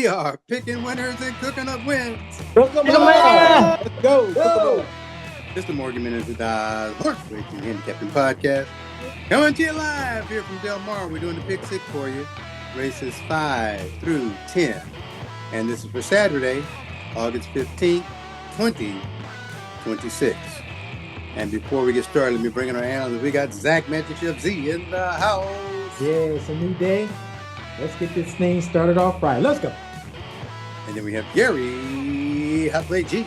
We are picking winners and cooking up wins. Come on! Let's go! Go! It's the Morgan Minutes of Dodge Horse Racing Handicapping Podcast. Coming to you live here from Del Mar. We're doing the pick six for you. Races 5 through 10. And this is for Saturday, August 15th, 2026. And before we get started, let me bring in our analyst. We got Zach Magic Chef Z in the house. Yeah, it's a new day. Let's get this thing started off right. Let's go. And then we have Gary Hot Plate G.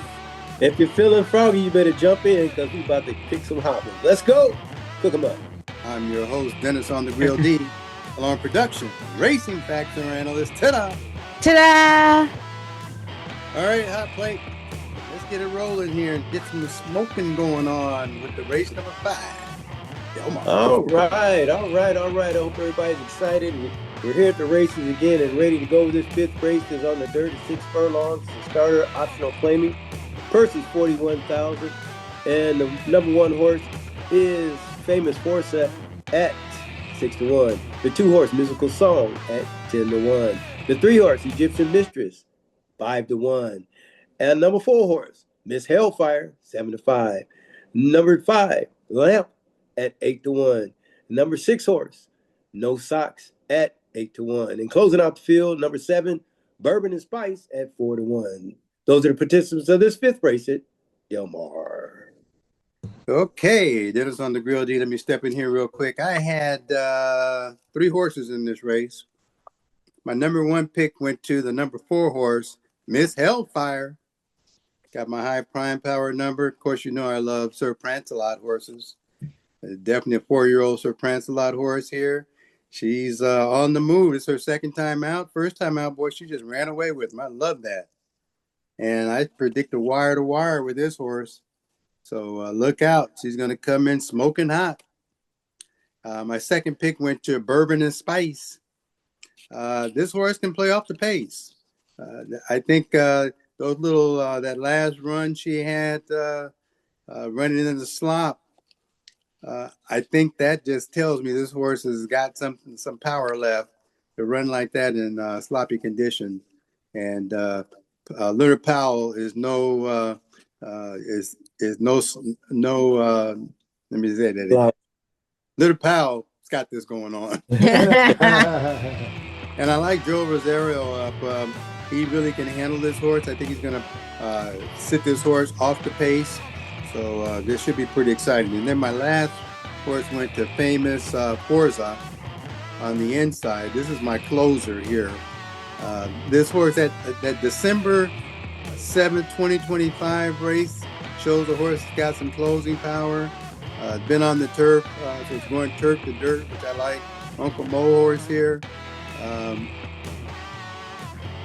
If you're feeling froggy, you better jump in because we about to pick some hot ones. Let's go. Cook them up. I'm your host, Dennis on the Grill D. Along production, racing factor analyst. Ta-da! Ta-da! All right, Hot Plate. Let's get it rolling here and get some smoking going on with the race number 5. All right. I hope everybody's excited. We're here at the races again and ready to go. This 5th race is on the dirt at 6 furlongs. The starter optional claiming. Purse is $41,000. And the number 1 horse is Famous Forza at 6-1. The 2 horse Musical Song at 10-1. The 3 horse Egyptian Mistress 5-1. And number 4 horse Miss Hellfire 7-5. Number 5 Lamp at 8-1. Number 6 horse No Socks at 8-1. And closing out the field, number 7 Bourbon and Spice at 4-1. Those are the participants of this 5th race at Del Mar. Okay, Dennis on the Grill D. Let me step in here real quick. I had 3 horses in this race. My number 1 pick went to the number 4 horse, Miss Hellfire. Got my high prime power number. Of course, you know I love Sir Prancelot horses. Definitely a 4-year-old Sir Prancelot horse here. She's on the move. It's her second time out. First time out, boy, she just ran away with him. I love that. And I predict a wire to wire with this horse. So look out. She's going to come in smoking hot. My second pick went to Bourbon and Spice. This horse can play off the pace. I think those little, that last run she had running in the slop, I think that just tells me this horse has got some power left to run like that in sloppy condition. And Little Powell is no let me say that. Yeah. Little Powell's got this going on. And I like Joe Rosario up. He really can handle this horse. I think he's going to sit this horse off the pace. So this should be pretty exciting. And then my last horse went to Famous Forza on the inside. This is my closer here. This horse at December 7th, 2025 race shows the horse has got some closing power. Been on the turf, so it's going turf to dirt, which I like. Uncle Mo horse here.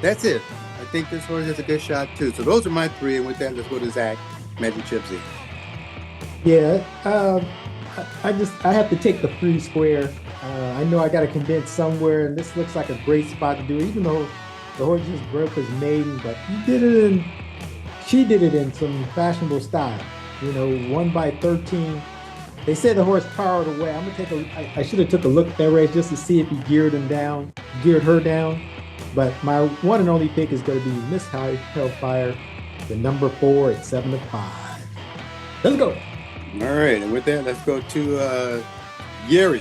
That's it. I think this horse has a good shot too. So those are my 3, and with that, let's go to Zach Magic Chip Z. Yeah, I have to take the free square. I know I got to condense somewhere, and this looks like a great spot to do it, even though the horse just broke his maiden, but she did it in some fashionable style. 1 by 13. They said the horse powered away. I'm gonna I should have took a look at that race just to see if he geared her down. But my one and only pick is going to be Miss Hellfire, the number 4 at 7-5. Let's go. All right, and with that, let's go to Gary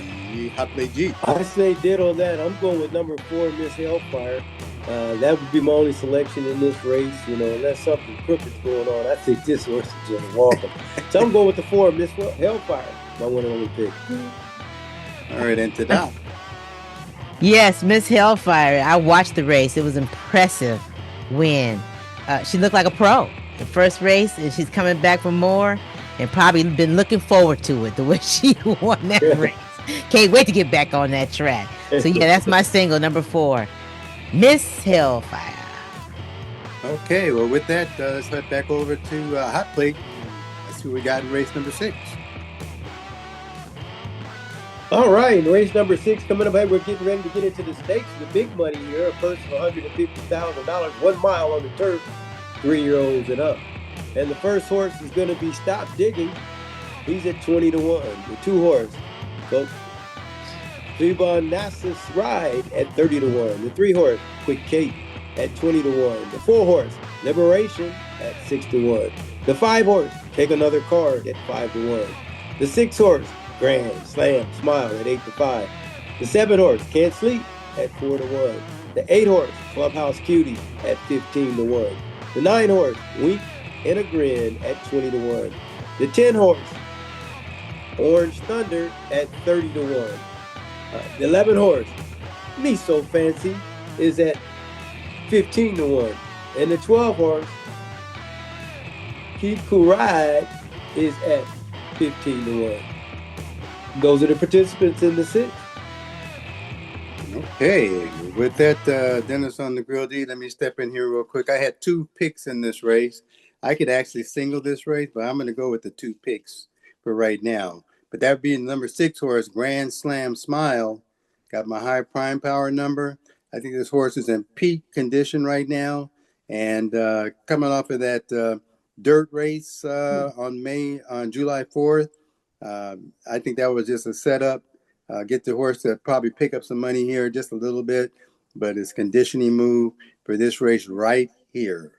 Hot Plate G. I say ditto that. I'm going with number 4, Miss Hellfire. That would be my only selection in this race, unless something crooked's going on. I think this horse is just walking. So I'm going with the 4, Miss Hellfire, my one and only pick. All right, and ta-da. Yes, Miss Hellfire. I watched the race. It was impressive win. She looked like a pro. The first race, and she's coming back for more, and probably been looking forward to it, the way she won that race. Can't wait to get back on that track. So yeah, that's my single, number 4. Miss Hellfire. Okay, well, with that, let's head back over to Hot Plate. Let's see what we got in race number 6. All right, race number 6 coming up. Hey, we're getting ready to get into the stakes, the big money here. A purse of $150,000, 1 mile on the turf, 3-year-olds and up. And the first horse is going to be Stop Digging. He's at 20-1. The 2 horse, Fibonacci's Ride at 30-1. The 3 horse, Quick Kate, at 20 to 1. The 4 horse, Liberation, at 6 to 1. The 5 horse, Take Another Card, at 5 to 1. The 6 horse, Grand Slam Smile, at 8 to 5. The 7 horse, Can't Sleep, at 4 to 1. The 8 horse, Clubhouse Cutie, at 15 to 1. The 9 horse, Wink and a Grin, at 20 to 1. The 10 horse, Orange Thunder, at 30 to 1. The 11 horse, Me So Fancy, is at 15 to 1. And the 12 horse, Keep Cool Ride, is at 15 to 1. Those are the participants in the 6. Okay, with that, Dennis on the Grill D, let me step in here real quick. I had 2 picks in this race. I could actually single this race, but I'm going to go with the 2 picks for right now. But that would be the number 6 horse, Grand Slam Smile. Got my high prime power number. I think this horse is in peak condition right now. And coming off of that dirt race on July 4th, I think that was just a setup. Get the horse to probably pick up some money here just a little bit, but it's conditioning move for this race right here.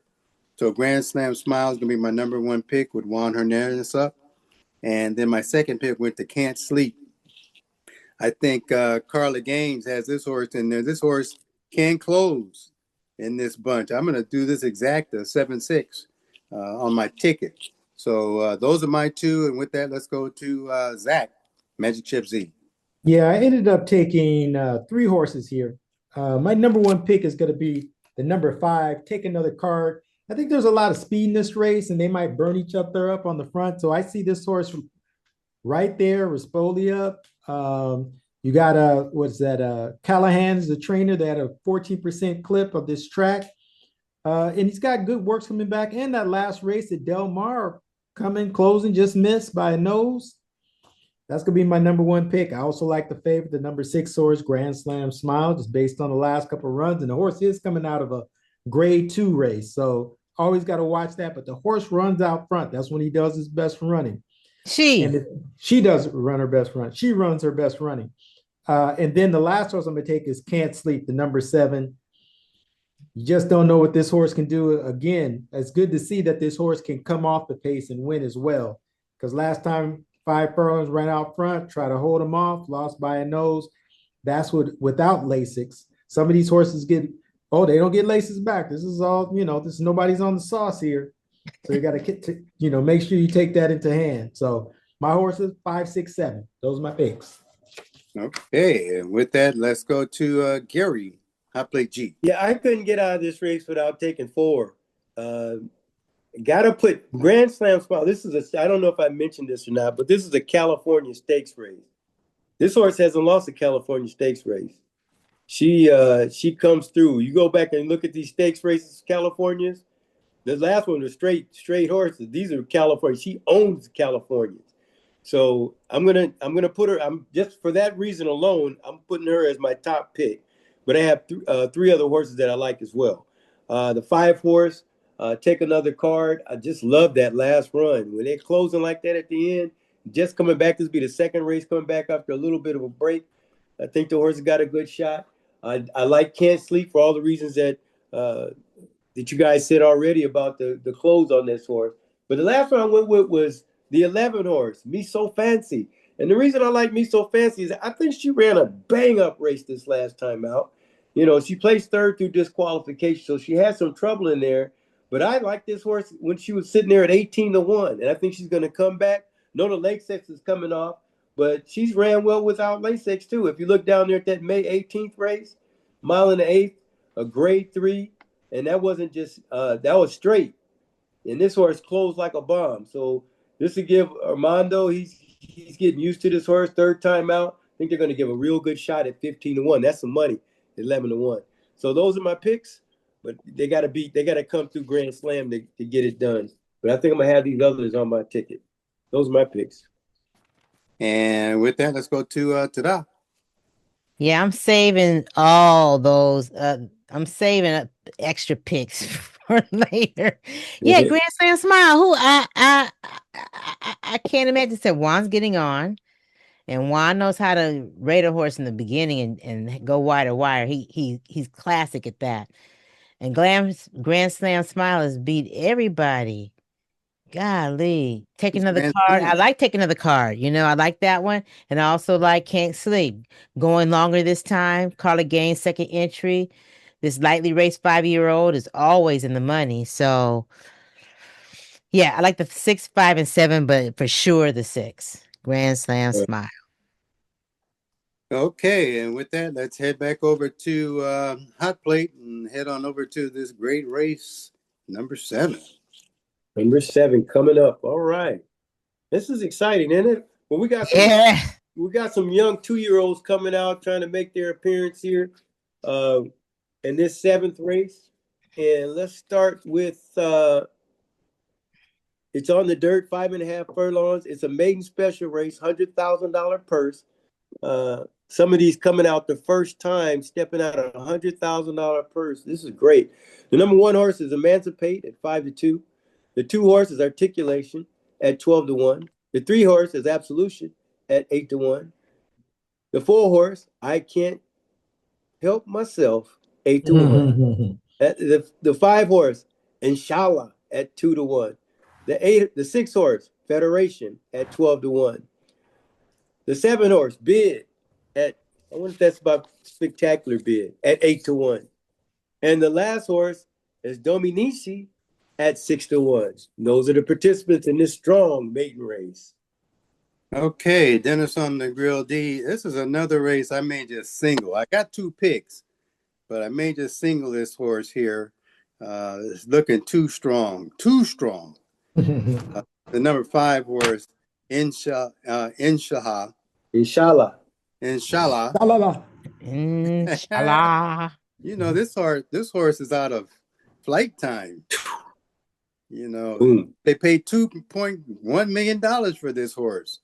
So Grand Slam Smile is going to be my number 1 pick with Juan Hernandez up. And then my second pick went to Can't Sleep. I think Carla Gaines has this horse in there. This horse can close in this bunch. I'm going to do this exact 7-6 on my ticket. So those are my 2. And with that, let's go to Zach, Magic Chip Z. Yeah, I ended up taking 3 horses here. My number 1 pick is going to be the number 5, Take Another Card. I think there's a lot of speed in this race, and they might burn each other up on the front. So I see this horse right there, Rispoli up. You got Callahan's the trainer that had a 14% clip of this track. And he's got good works coming back. And that last race at Del Mar coming, closing, just missed by a nose. That's going to be my number 1 pick. I also like the favorite, the number 6 horse, Grand Slam Smile, just based on the last couple of runs. And the horse is coming out of a grade 2 race. So always got to watch that. But the horse runs out front. That's when he does his best running. She does run her best run. She runs her best running. And then the last horse I'm going to take is Can't Sleep, the number 7. You just don't know what this horse can do. Again, it's good to see that this horse can come off the pace and win as well. Because last time 5 furlongs ran out front, try to hold him off, lost by a nose. That's what without Lasix. Some of these horses they don't get laces back. This is all, nobody's on the sauce here. So you got to, make sure you take that into hand. So my horses, 5, 6, 7. Those are my picks. Okay, and with that, let's go to Gary, Hot Plate G. Yeah, I couldn't get out of this race without taking 4. Got to put Grand Slam Smile. I don't know if I mentioned this or not, but this is a California Stakes race. This horse hasn't lost a California Stakes race. She comes through. You go back and look at these stakes races, Californias. The last one was straight horses. These are California. She owns Californias. So I'm gonna put her. I'm just for that reason alone. I'm putting her as my top pick. But I have 3 other horses that I like as well. The 5 horse, Take Another Card. I just love that last run when they're closing like that at the end. Just coming back. This will be the second race coming back after a little bit of a break. I think the horse has got a good shot. I like Can't Sleep for all the reasons that you guys said already about the close on this horse. But the last one I went with was the 11 horse, Me So Fancy. And the reason I like Me So Fancy is I think she ran a bang-up race this last time out. She placed 3rd through disqualification, so she had some trouble in there. But I like this horse when she was sitting there at 18 to 1, and I think she's going to come back. No, the Lasix is coming off, but she's ran well without Lasix too. If you look down there at that May 18th race, mile and an eighth, a grade 3, and that wasn't just that was straight. And this horse closed like a bomb. So this will give Armando, he's getting used to this horse, 3rd time out. I think they're going to give a real good shot at 15 to 1. That's some money, 11 to 1. So those are my picks, but they got to come through Grand Slam to get it done. But I think I'm going to have these others on my ticket. Those are my picks. And with that, let's go to Tada. Yeah, I'm saving all those. I'm saving extra picks for later. Yeah, Grand Slam Smile. Who I can't imagine. Said Juan's getting on, and Juan knows how to rate a horse in the beginning and go wire to wire. He's classic at that. And Grand Slam Smile has beat everybody. Golly. Take It's another Grand card. I Slam. like Take Another Card. I like that one. And I also like Can't Sleep. Going longer this time. Carla Gaines, second entry. This lightly raced 5-year-old is always in the money. So, yeah, I like the 6, 5, and 7, but for sure the 6. Grand Slam Smile. Okay, and with that, let's head back over to Hot Plate and head on over to this great race, number 7. Number 7 coming up. All right. This is exciting, isn't it? Well, we got some young 2-year-olds coming out trying to make their appearance here in this 7th race. And let's start with it's on the dirt, 5.5 furlongs. It's a maiden special race, $100,000 purse. Some of these coming out the first time, stepping out a $100,000 purse. This is great. The number 1 horse is Emancipate at 5-2. The 2 horse is Articulation at 12-1. The 3 horse is Absolution at 8-1. The 4 horse, I Can't Help Myself, 8-1. The 5 horse, Inshallah, at 2-1. The 6 horse, Federation, at 12-1. The 7 horse, Bid, I wonder if that's about Spectacular Bid, at 8-1. And the last horse is Dominici at 6-1. Those are the participants in this strong maiden race. Okay, Dennis on the Grill D. This is another race I may just single. I got 2 picks, but I may just single this horse here. It's looking too strong. The number 5 horse, Inshallah. Inshallah. Inshallah. This horse is out of flight time. They paid $2.1 million for this horse.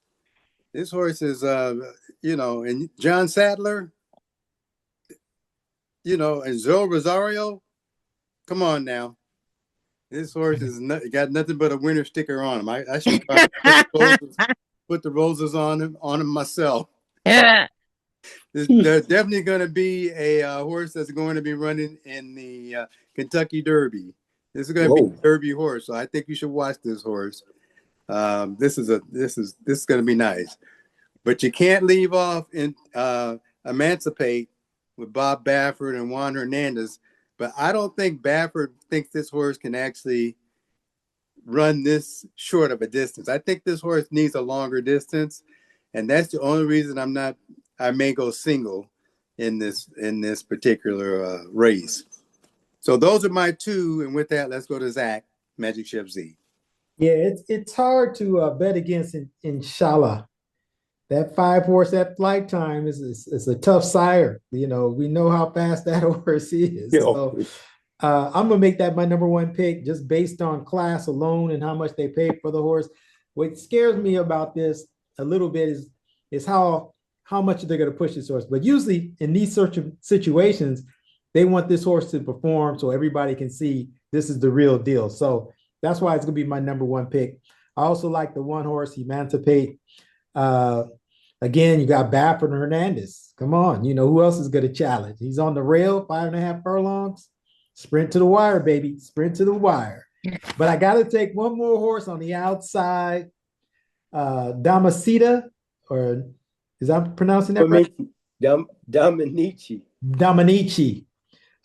This horse is, and John Sadler, and Zoe Rosario. Come on now. This horse got nothing but a winner sticker on him. I should put the roses on him myself. There's definitely going to be a horse that's going to be running in the Kentucky Derby. This is going to be a Derby horse, so I think you should watch this horse. This is going to be nice, but you can't leave off in Emancipate with Bob Baffert and Juan Hernandez. But I don't think Baffert thinks this horse can actually run this short of a distance. I think this horse needs a longer distance, and that's the only reason I may go single in this particular race. So those are my 2, and with that, let's go to Zach, Magic Chef Z. Yeah, it's hard to bet against Inshallah. That 5 horse at flight time is a tough sire. We know how fast that horse is. So I'm gonna make that my number 1 pick just based on class alone and how much they paid for the horse. What scares me about this a little bit is how much they're gonna push this horse. But usually in these sort of situations, they want this horse to perform so everybody can see this is the real deal. So that's why it's gonna be my number 1 pick. I also like the 1 horse, Emancipate. Again, you got Baffert and Hernandez. Come on, who else is going to challenge? He's on the rail, 5.5 furlongs. Sprint to the wire, baby. Sprint to the wire. But I got to take 1 more horse on the outside. Damasita, or is that pronouncing that right? Dominici.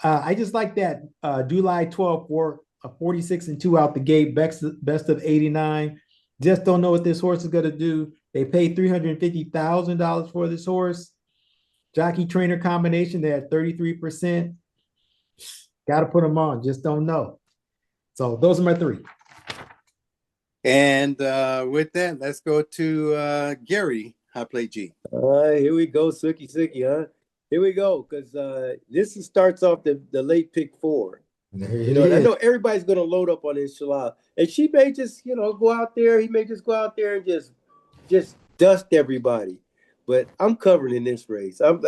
I just like that July 12th for a 46-2 out the gate, best of 89. Just don't know what this horse is going to do. They paid $350,000 for this horse. Jockey trainer combination, they had 33%. Got to put them on. Just don't know. So those are my 3. And with that, let's go to Gary, Hot Plate G. All right, here we go, Suki, huh? Here we go, because this starts off the late pick 4. And I know everybody's going to load up on Inshallah. And she may just, go out there. He may just go out there and just dust everybody. But I'm covered in this race. I'm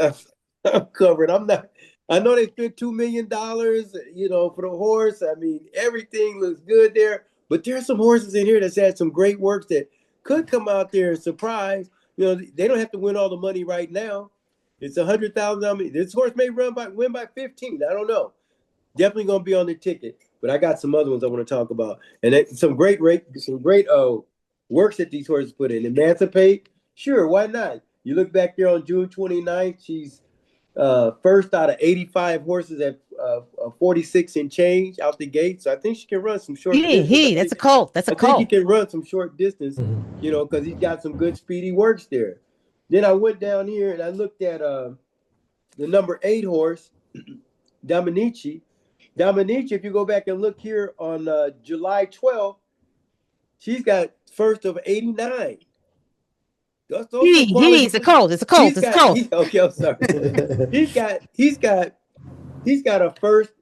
covered. I know they spent $2 million, for the horse. I mean, everything looks good there. But there are some horses in here that's had some great works that could come out there and surprise. They don't have to win all the money right now. It's $100,000. This horse may win by 15. I don't know. definitely gonna be on the ticket. But I got some other ones I want to talk about, and some great works that these horses put in. Emancipate, sure, why not? You look back there on June 29th, she's first out of 85 horses at 46 and change out the gate. So I think she can run some short distance. That's a colt. That's a colt. I think he can run some short distance, because he's got some good speedy works there. Then I went down here and I looked at the number 8 horse, Dominici. Dominici, if you go back and look here on July 12th, she's got first of 89. It's a colt. It's a colt. It's a colt. Okay, I'm sorry. he's got a first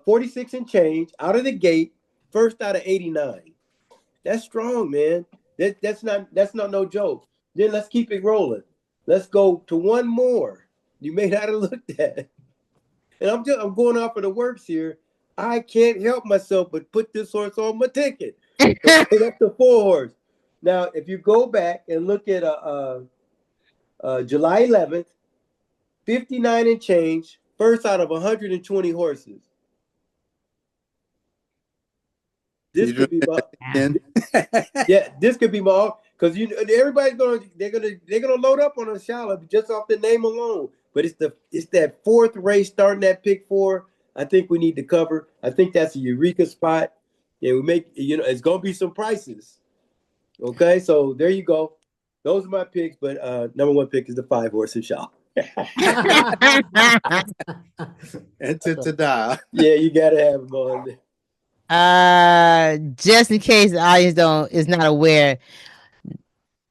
46 and change out of the gate, first out of 89. That's strong, man. That's not no joke. Then let's keep it rolling. Let's go to one more. You may not have looked at. And I'm going off of the works here. I can't help myself but put this horse on my ticket. That's the 4 horse. Now, if you go back and look at July 11th, 59 and change, first out of 120 horses. This could be my this could be my, because everybody's gonna load up on Ochala just off the name alone. But it's that 4th race starting at pick 4. I think we need to cover. I think that's a eureka spot. Yeah, we make it's gonna be some prices. Okay, so there you go. Those are my picks, but number 1 pick is the 5 horse Ochala. And to yeah, you gotta have him on there. Just in case the audience is not aware,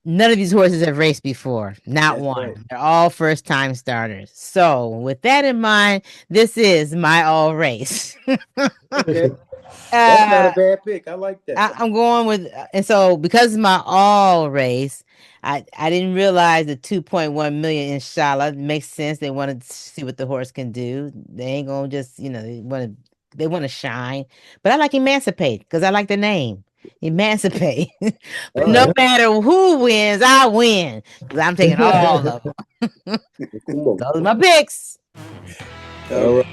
none of these horses have raced before. Not That's one. right. They're all first time starters. So with that in mind, this is my all race. Okay. That's not a bad pick. I like that. I'm going with, and so because it's my all race, I didn't realize the 2.1 million inshallah makes sense. They want to see what the horse can do. They ain't gonna just, they want to shine. But I like Emancipate because I like the name. Emancipate. But no matter who wins, I win. Because I'm taking all of them. Those are my picks. All right.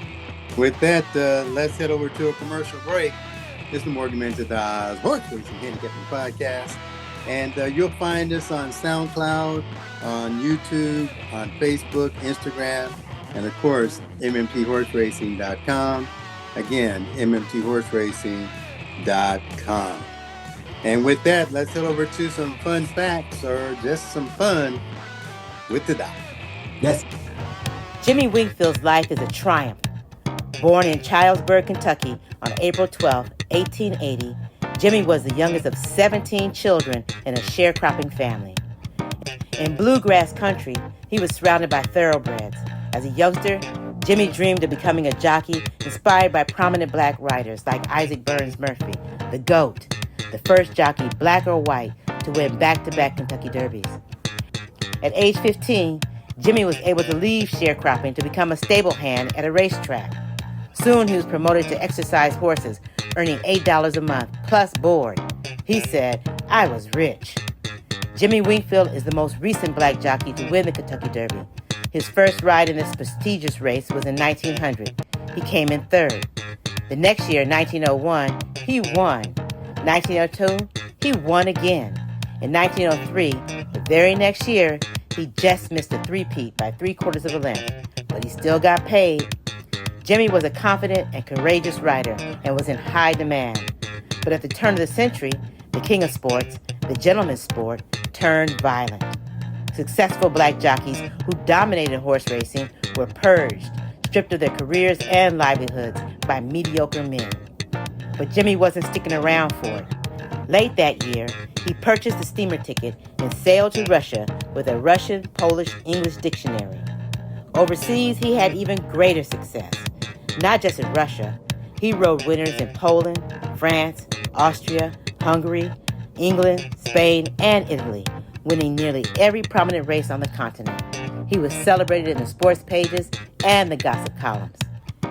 With that, let's head over to a commercial break. This is the Morgan Mentadaz Horse Racing Handicapping Podcast. And you'll find us on SoundCloud, on YouTube, on Facebook, Instagram, and of course, mmthorseracing.com. Again, mmthorseracing.com. And with that, let's head over to some fun facts or just some fun with the doc. Yes. Jimmy Wingfield's life is a triumph. Born in Childsburg, Kentucky on April 12, 1880, Jimmy was the youngest of 17 children in a sharecropping family. In bluegrass country, he was surrounded by thoroughbreds. As a youngster, Jimmy dreamed of becoming a jockey inspired by prominent black writers like Isaac Burns Murphy, the GOAT, the first jockey, black or white, to win back-to-back Kentucky Derbies. At age 15, Jimmy was able to leave sharecropping to become a stable hand at a racetrack. Soon he was promoted to exercise horses, earning $8 a month, plus board. He said, "I was rich." Jimmy Wingfield is the most recent black jockey to win the Kentucky Derby. His first ride in this prestigious race was in 1900. He came in third. The next year, 1901, he won. 1902, he won again. In 1903, the very next year, he just missed a three-peat by 3/4 of a length, but he still got paid. Jimmy was a confident and courageous rider and was in high demand. But at the turn of the century, the king of sports, the gentleman's sport, turned violent. Successful black jockeys who dominated horse racing were purged, stripped of their careers and livelihoods by mediocre men. But Jimmy wasn't sticking around for it. Late that year, he purchased a steamer ticket and sailed to Russia with a Russian, Polish, English dictionary. Overseas, he had even greater success. Not just in Russia, he rode winners in Poland, France, Austria, Hungary, England, Spain, and Italy, winning nearly every prominent race on the continent. He was celebrated in the sports pages and the gossip columns.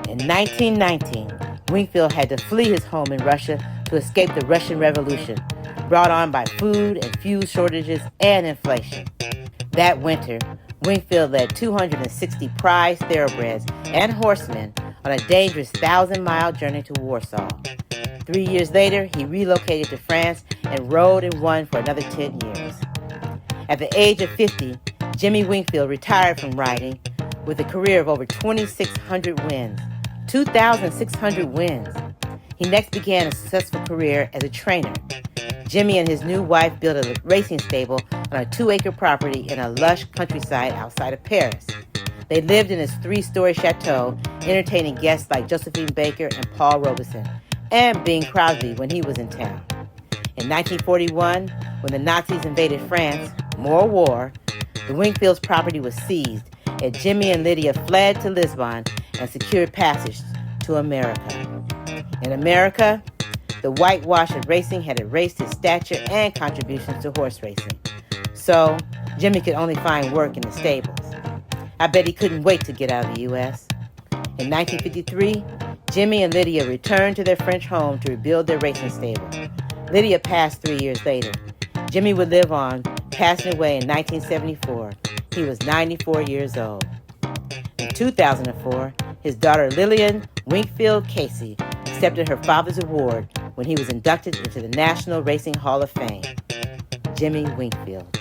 In 1919, Wingfield had to flee his home in Russia to escape the Russian Revolution, brought on by food and fuel shortages and inflation. That winter, Wingfield led 260 prize thoroughbreds and horsemen on a dangerous 1,000-mile journey to Warsaw. 3 years later, he relocated to France and rode and won for another 10 years. At the age of 50, Jimmy Wingfield retired from riding with a career of over 2,600 wins. 2,600 wins. He next began a successful career as a trainer. Jimmy and his new wife built a racing stable on a 2-acre property in a lush countryside outside of Paris. They lived in his 3-story chateau, entertaining guests like Josephine Baker and Paul Robeson, and Bing Crosby when he was in town. In 1941, when the Nazis invaded France, more war, the Wingfields' property was seized, and Jimmy and Lydia fled to Lisbon and secured passage to America. In America, the whitewash of racing had erased his stature and contributions to horse racing. So, Jimmy could only find work in the stables. I bet he couldn't wait to get out of the U.S. In 1953, Jimmy and Lydia returned to their French home to rebuild their racing stable. Lydia passed 3 years later. Jimmy would live on, passing away in 1974. He was 94 years old. In 2004, his daughter Lillian Wingfield Casey accepted her father's award when he was inducted into the National Racing Hall of Fame. Jimmy Wingfield.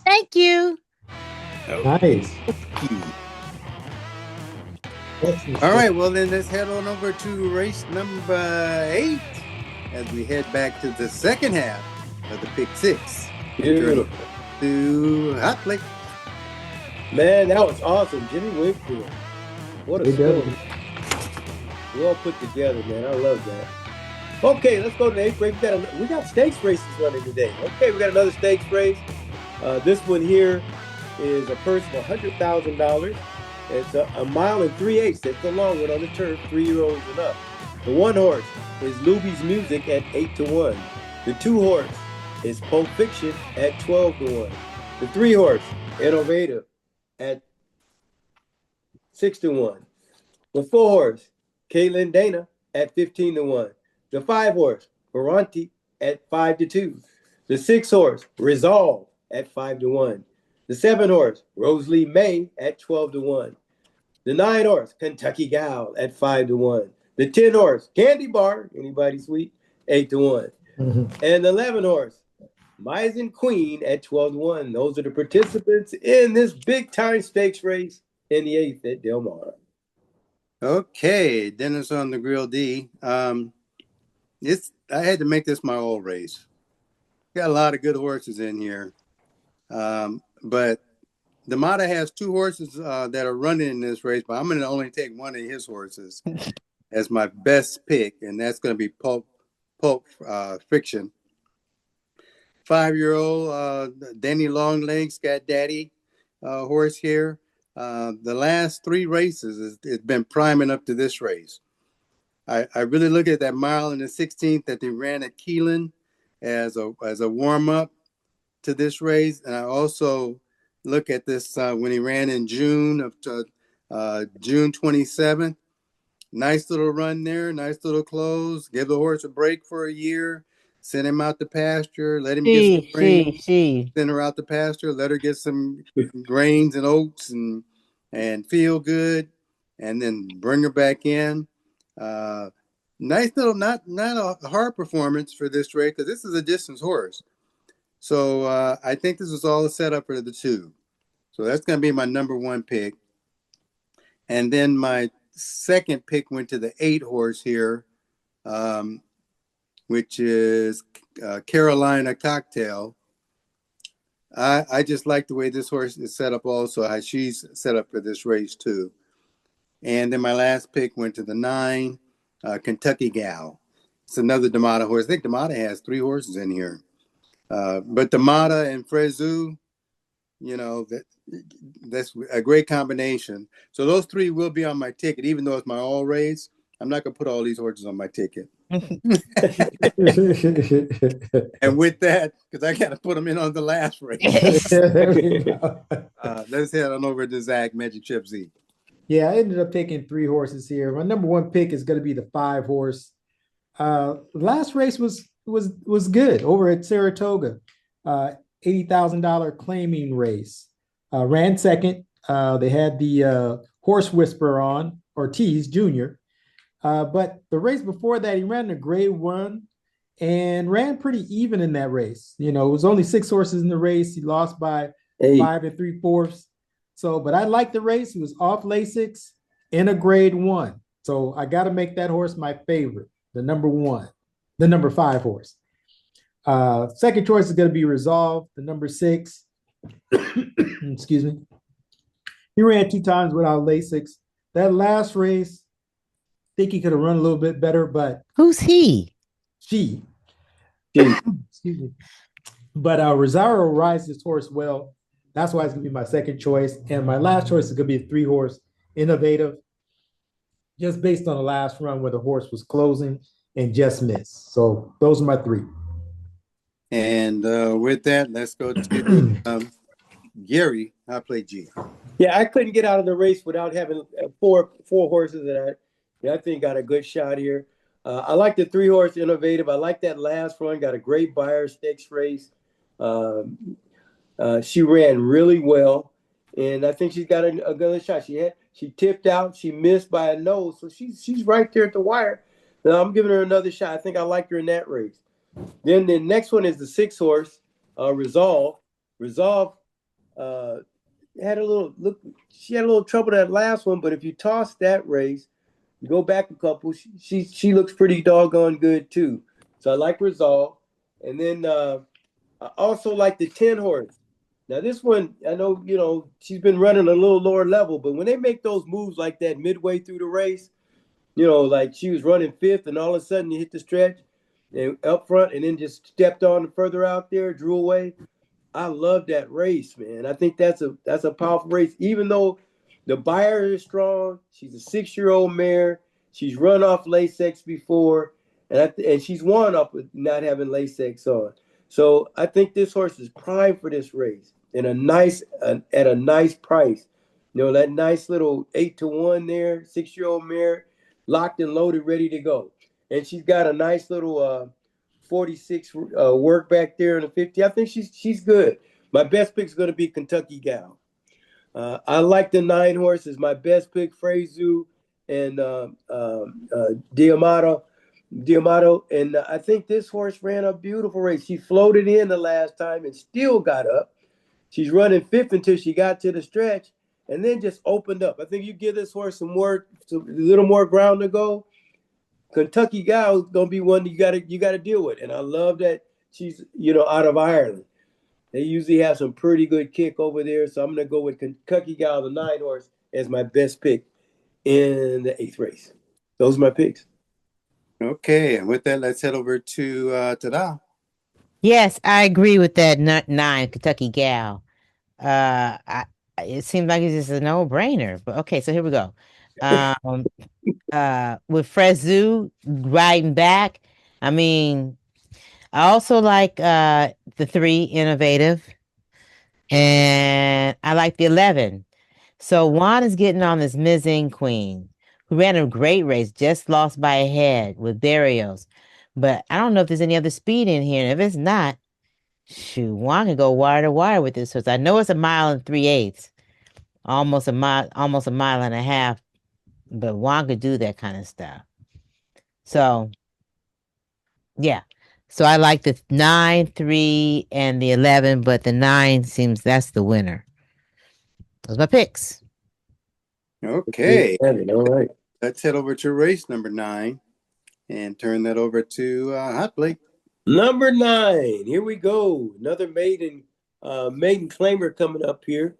Thank you. Nice. All right, well then let's head on over to race number 8 as we head back to the second half of the Pick 6. Beautiful. To Hot Plate. Man, that was awesome. Jimmy Wingfield. What a story. Well put together, man. I love that. Okay, let's go to the 8th race. We got stakes races running today. Okay, we got another stakes race. This one here is a purse of $100,000. It's a mile and 3/8. That's the long one on the turf, 3-year-olds and up. The 1 horse is Luby's Music at 8-1. The 2 horse is Pulp Fiction at 12-1. The 3 horse, Innovative, at 6-1. The 4 horse, Caitlin Dana, at 15-1. The 5 horse, Varanti, at 5-2. The 6 horse, Resolve, at 5-1. The 7 horse, Rosalie May, at 12-1. The 9 horse, Kentucky Gal, at 5-1. The 10 horse, Candy Bar, anybody sweet, 8-1. Mm-hmm. And the 11 horse, Mizzen Queen, at 12-1. Those are the participants in this big time stakes race in the 8th at Del Mar. Okay, Dennis on the Grill D. I had to make this my all race. Got a lot of good horses in here. But D'Amata has 2 horses that are running in this race, but I'm going to only take one of his horses as my best pick, and that's going to be Pulp Fiction. 5-year-old Danny Longlegs got daddy horse here. The last 3 races, it's been priming up to this race. I really look at that mile and the 16th that they ran at Keeneland as a warm-up to this race, and I also look at this when he ran in June 27th. Nice little run there, nice little close. Give the horse a break for a year. Send him out to pasture. Let him get some grains. Send her out to pasture. Let her get some grains and oats and feel good, and then bring her back in. Nice little, not a hard performance for this race because this is a distance horse. So I think this is all a setup for the 2. So that's going to be my number 1 pick. And then my second pick went to the 8 horse here, which is Carolina Cocktail. I just like the way this horse is set up also, how she's set up for this race too. And then my last pick went to the 9, Kentucky Gal. It's another D'Amata horse. I think D'Amata has 3 horses in here. But D'Amata and Frezu, that's a great combination. So those 3 will be on my ticket, even though it's my all race. I'm not going to put all these horses on my ticket. And with that, because I got to put them in on the last race. Let's head on over to Zach Magic Chip Z. Yeah, I ended up taking 3 horses here. My number 1 pick is going to be the 5 horse. Last race was good over at Saratoga. $80,000 claiming race. Ran second. They had the Horse Whisperer on, Ortiz Jr. But the race before that, he ran a grade one and ran pretty even in that race. You know, it was only 6 horses in the race. He lost by 5 3/4. So, but I liked the race. He was off Lasix in a grade one. So I got to make that horse my favorite, the number 1, the number 5 horse. Second choice is going to be Resolve, the number 6. Excuse me. He ran 2 times without Lasix. That last race, I think he could have run a little bit better, but Who's he? She. Excuse me. But Rosario rides this horse well. That's why it's going to be my second choice. And my last choice is going to be a 3-horse Innovative, just based on the last run where the horse was closing and just missed. So those are my 3. And with that, let's go to Gary. I play G. Yeah, I couldn't get out of the race without having four horses that I think got a good shot here. I like the 3-horse Innovative. I like that last one. Got a great Buyer Stakes race. She ran really well, and I think she's got a good shot. She tipped out. She missed by a nose, so she's right there at the wire. Now I'm giving her another shot. I think I like her in that race. Then the next one is the 6-horse Resolve. Resolve had a little look. She had a little trouble that last one, but if you toss that race, you go back a couple, she looks pretty doggone good too. So I like Resolve. And then I also like the 10-horse. Now this one, I know, she's been running a little lower level, but when they make those moves like that midway through the race, like she was running 5th and all of a sudden you hit the stretch and up front and then just stepped on further out there, drew away. I love that race, man. I think that's a powerful race, even though the buyer is strong. She's a 6-year-old mare. She's run off Lasix before, and she's won off with not having Lasix on. So I think this horse is primed for this race at a nice price. That nice little 8-1 there, 6-year-old mare, locked and loaded, ready to go. And she's got a nice little 46 work back there in the 50. I think she's good. My best pick is going to be Kentucky Gal. I like the 9 horses. My best pick, Frezu and Diamato. And I think this horse ran a beautiful race. She floated in the last time and still got up. She's running 5th until she got to the stretch and then just opened up. I think you give this horse a little more ground to go. Kentucky Gal is going to be one you got to deal with. And I love that she's, out of Ireland. They usually have some pretty good kick over there. So I'm going to go with Kentucky Gal, the 9 horse, as my best pick in the 8th race. Those are my picks. Okay. And with that, let's head over to Tada. Yes, I agree with that 9 Kentucky Gal. It seems like it's just a no-brainer. But okay, so here we go. With Frezu riding back, I mean, I also like the 3 Innovative, and I like the 11. So Juan is getting on this Mizing Queen, who ran a great race, just lost by a head with Barrios. But I don't know if there's any other speed in here. And if it's not, shoot, Juan can go wire to wire with this horse. I know it's 1 3/8, almost a mile and a half. But Juan could do that kind of stuff. So, yeah. So I like the 9, 3, and the 11, but the 9 seems that's the winner. Those are my picks. Okay. All right. Let's head over to race number 9 and turn that over to Hot Blake. Number 9. Here we go. Another maiden claimer coming up here.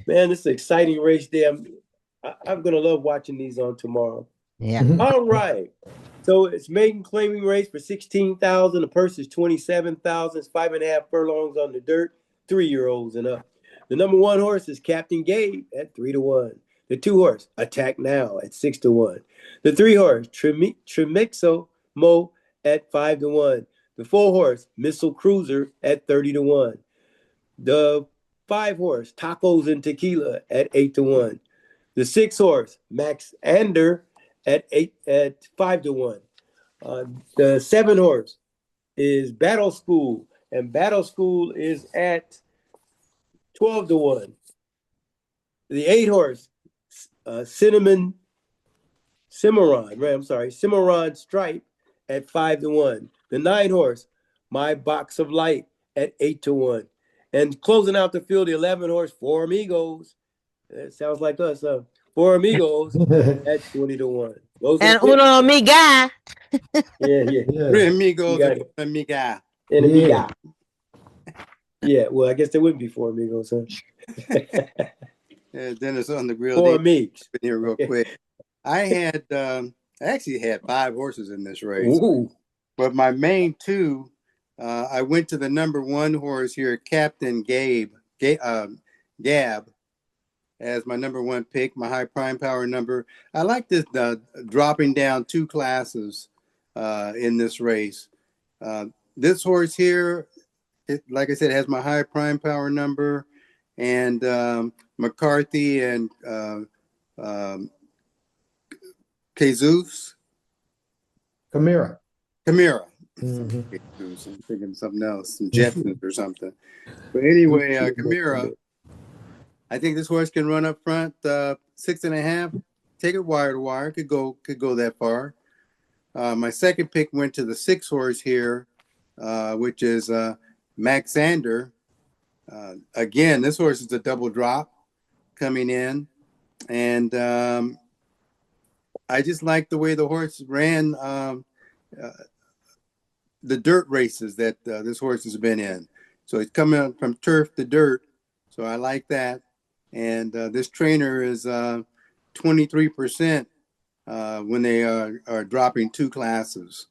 Man, this is an exciting race day. I'm going to love watching these on tomorrow. Yeah. All right. So it's maiden claiming race for 16,000. The purse is 27,000. It's 5.5 furlongs on the dirt, 3-year-olds and up. The number 1 horse is Captain Gabe at 3-1. The 2 horse, Attack Now at 6-1. The 3 horse, Tremixo Mo at 5-1. The 4 horse, Missile Cruiser at 30-1. The 5 horse, Tacos and Tequila at 8-1. The 6 horse, Max Ander at 5-1. The 7 horse is Battle School, and Battle School is at 12-1. The 8 horse, Cimarron, right? I'm sorry, Cimarron Stripe at 5-1. The 9 horse, My Box of Light at 8-1. And closing out the field, the 11 horse, Four Amigos. That sounds like us, Four Amigos at 20-1. And uno amiga. Yeah. Three amigos got and it. one amiga. And Yeah. Amiga. Yeah, well, I guess there wouldn't be Four Amigos, huh? Dennis on the grill. Four Amigs. Here real quick. I actually had 5 horses in this race. Ooh. But my main 2, I went to the number 1 horse here, Captain Gab, as my number 1 pick, my high prime power number. I like this dropping down 2 classes in this race. This horse here, like I said, has my high prime power number, and McCarthy and Jesus. Chimera. I'm thinking something else, some Jetsons or something. But anyway, Chimera, I think this horse can run up front 6.5. Take it wire to wire. Could go that far. My second pick went to the 6 horse here, which is Maxander. Again, this horse is a double drop coming in, and I just like the way the horse ran the dirt races that this horse has been in. So he's coming from turf to dirt. So I like that. And this trainer is 23% when they are dropping 2 classes.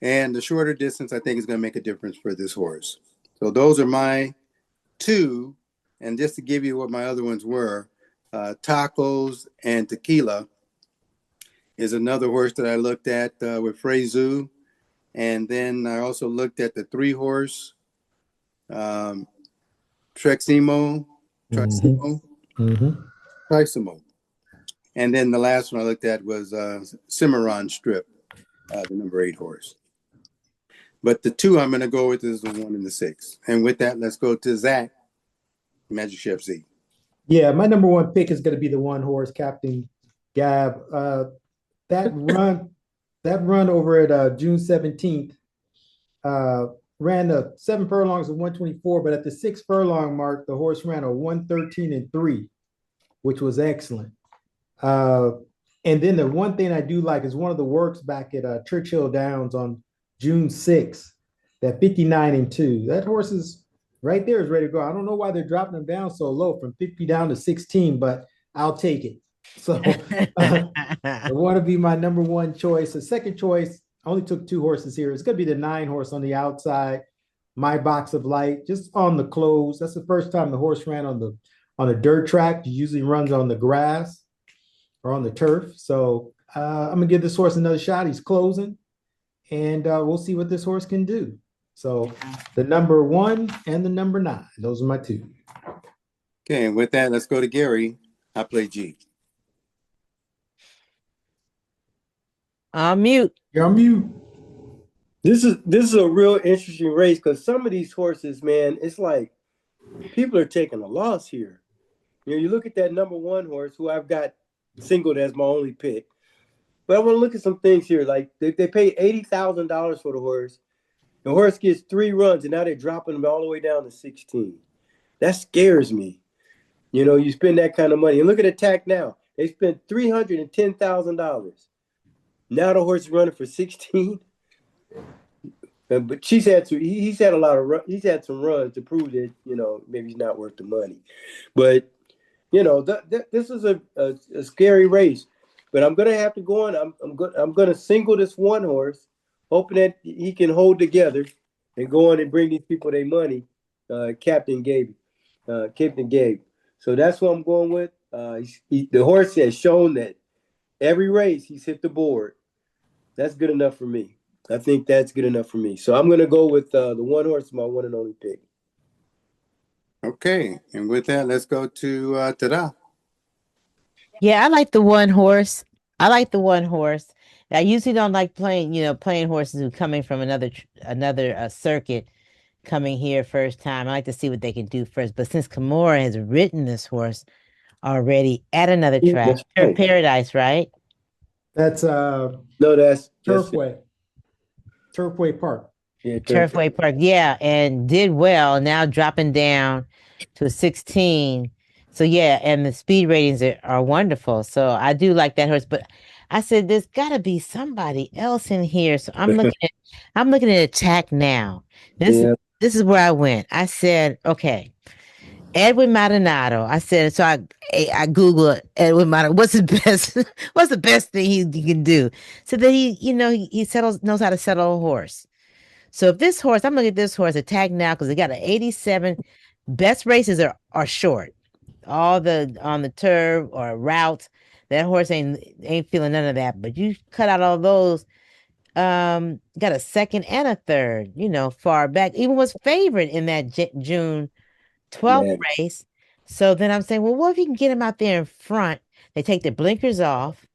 And the shorter distance, I think, is going to make a difference for this horse. So those are my 2. And just to give you what my other ones were, Tacos and Tequila is another horse that I looked at with Freyzoo. And then I also looked at the 3 horse, Triximo. And then the last one I looked at was Cimarron Strip, the number 8 horse. But the 2 I'm going to go with is the 1 and the 6. And with that, let's go to Zach, Magic Chef Z. Yeah, my number 1 pick is going to be the 1 horse, Captain Gab. That run over at June 17th ran the 7 furlongs of 124, but at the 6 furlong mark, the horse ran a 113-3, which was excellent. And then the one thing I do like is one of the works back at Churchill Downs on June 6th, that 59-2. That horse is right there, is ready to go. I don't know why they're dropping them down so low from 50 down to 16, but I'll take it. So I want to be my number 1 choice. The second choice, I only took 2 horses here. It's going to be the 9 horse on the outside, My Box of Light, just on the close. That's the first time the horse ran on a dirt track. He usually runs on the grass or on the turf. So I'm going to give this horse another shot. He's closing, and we'll see what this horse can do. So the number 1 and the number 9, those are my 2. Okay, and with that, let's go to Gary. I play G. I'm mute. You're on mute. This is a real interesting race because some of these horses, man, it's like people are taking a loss here. You know, you look at that number 1 horse who I've got singled as my only pick. But I want to look at some things here. Like they paid $80,000 for the horse. The horse gets 3 runs, and now they're dropping him all the way down to 16. That scares me. You know, you spend that kind of money. And look at Attack Now. They spent $310,000. Now the horse is running for 16. But he's had some runs to prove that, you know, maybe he's not worth the money. But, you know, this is a scary race. But I'm gonna have to go on. I'm gonna single this 1 horse, hoping that he can hold together and go on and bring these people their money. Captain Gabe. So that's what I'm going with. The horse has shown that every race he's hit the board. That's good enough for me. I think that's good enough for me. So I'm going to go with the 1 horse, my 1 and only pick. Okay, and with that, let's go to Tada. Yeah, I like the 1 horse. I usually don't like playing horses who coming from another circuit, coming here first time. I like to see what they can do first. But since Kimura has ridden this horse already at another Yeah, track, that's Turf right. Paradise, right? That's No, that's Turfway. Turfway Park. yeah, Turfway Park, yeah, and did well. Now dropping down to a 16. So yeah, and the speed ratings are wonderful. So I do like that horse. But I said there's got to be somebody else in here. So I'm looking at Attack Now. This Yeah. this is where I went. I said, okay, Edwin Maldonado. I said so. I Googled Edwin Maldonado. What's the best? What's the best thing he can do? So that he settles knows how to settle a horse. So if this horse, I'm looking at this horse Attack Now because they got an 87. Best races are short. All the on the turf or route. That horse ain't feeling none of that. But you cut out all those. Got a second and a third. Far back. Even was favored in that June 12th Man. race. So then I'm saying, well, what if you can get him out there in front? They take the blinkers off.